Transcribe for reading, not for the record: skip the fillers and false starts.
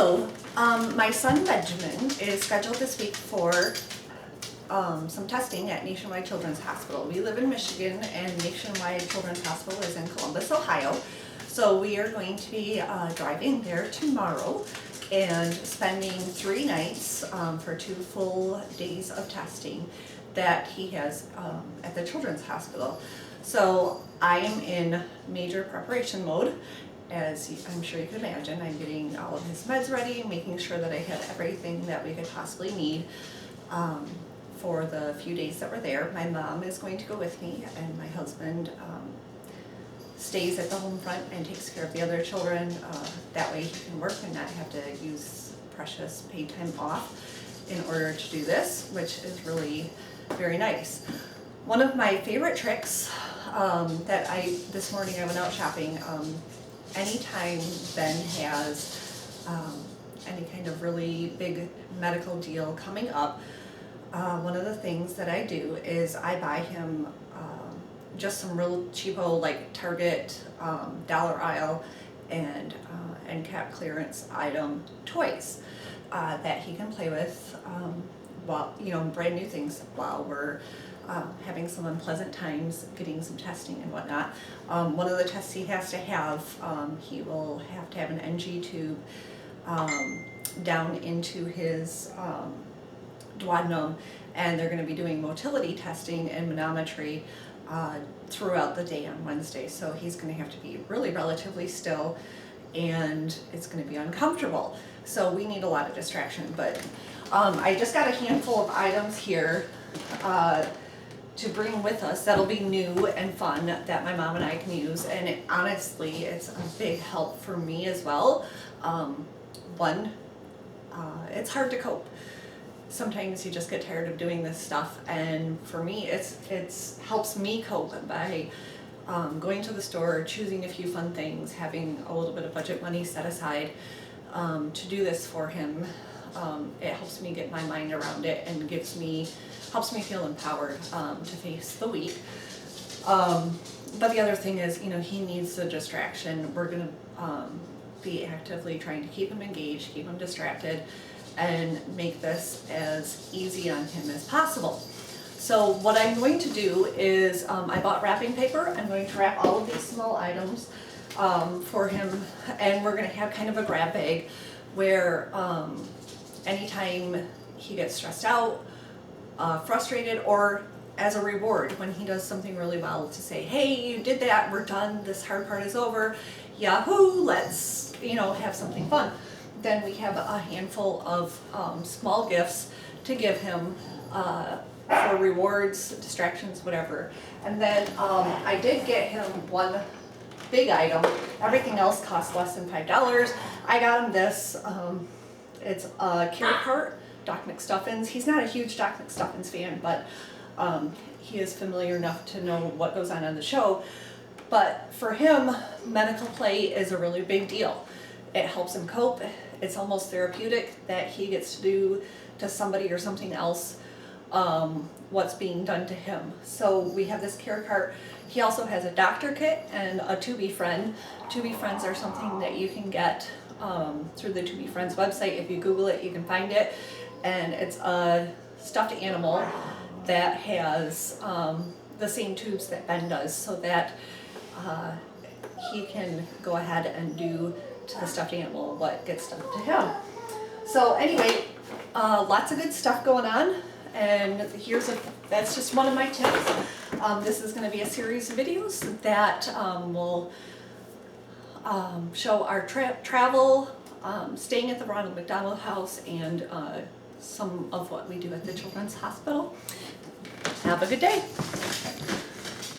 My son Benjamin is scheduled this week for some testing at Nationwide Children's Hospital. We live in Michigan and Nationwide Children's Hospital is in Columbus, Ohio. So we are going to be driving there tomorrow and spending 3 nights for 2 full days of testing that he has at the Children's Hospital. So I am in major preparation mode. As I'm sure you can imagine, I'm getting all of his meds ready, making sure that I had everything that we could possibly need for the few days that we're there. My mom is going to go with me, and my husband stays at the home front and takes care of the other children. That way he can work and not have to use precious paid time off in order to do this, which is really very nice. One of my favorite tricks this morning I went out shopping. Anytime Ben has any kind of really big medical deal coming up, one of the things that I do is I buy him just some real cheapo, like Target, dollar aisle, and end cap clearance item toys that he can play with while, brand new things while we're having some unpleasant times getting some testing and whatnot. One of the tests he has to have, he will have to have an NG tube down into his duodenum, and they're going to be doing motility testing and manometry throughout the day on Wednesday. So he's going to have to be really relatively still, and it's going to be uncomfortable. So we need a lot of distraction. But I just got a handful of items here to bring with us that'll be new and fun that my mom and I can use, and honestly it's a big help for me as well. It's hard to cope. Sometimes you just get tired of doing this stuff, and for me it's helps me cope by going to the store, choosing a few fun things, having a little bit of budget money set aside to do this for him. It helps me get my mind around it and helps me feel empowered to face the week. But the other thing is, he needs the distraction. We're going to be actively trying to keep him engaged, keep him distracted, and make this as easy on him as possible. So what I'm going to do is I bought wrapping paper. I'm going to wrap all of these small items for him, and we're going to have kind of a grab bag where anytime he gets stressed out, frustrated, or as a reward when he does something really well, to say, hey, you did that, we're done, this hard part is over, yahoo, let's have something fun. Then we have a handful of small gifts to give him for rewards, distractions, whatever. And then I did get him one big item. Everything else costs less than $5. I got him this. It's a carrot cart, Doc McStuffins. He's not a huge Doc McStuffins fan, but he is familiar enough to know what goes on the show. But for him, medical play is a really big deal. It helps him cope. It's almost therapeutic that he gets to do to somebody or something else what's being done to him. So we have this carrot cart. He also has a doctor kit and a Tubi Friend. Tubi Friends are something that you can get through the Tubi Friends website. If you Google it, you can find it. And it's a stuffed animal that has the same tubes that Ben does, so that he can go ahead and do to the stuffed animal what gets done to him. So anyway, lots of good stuff going on, and that's just one of my tips. This is going to be a series of videos that will show our travel, staying at the Ronald McDonald House, and some of what we do at the Children's Hospital. Have a good day.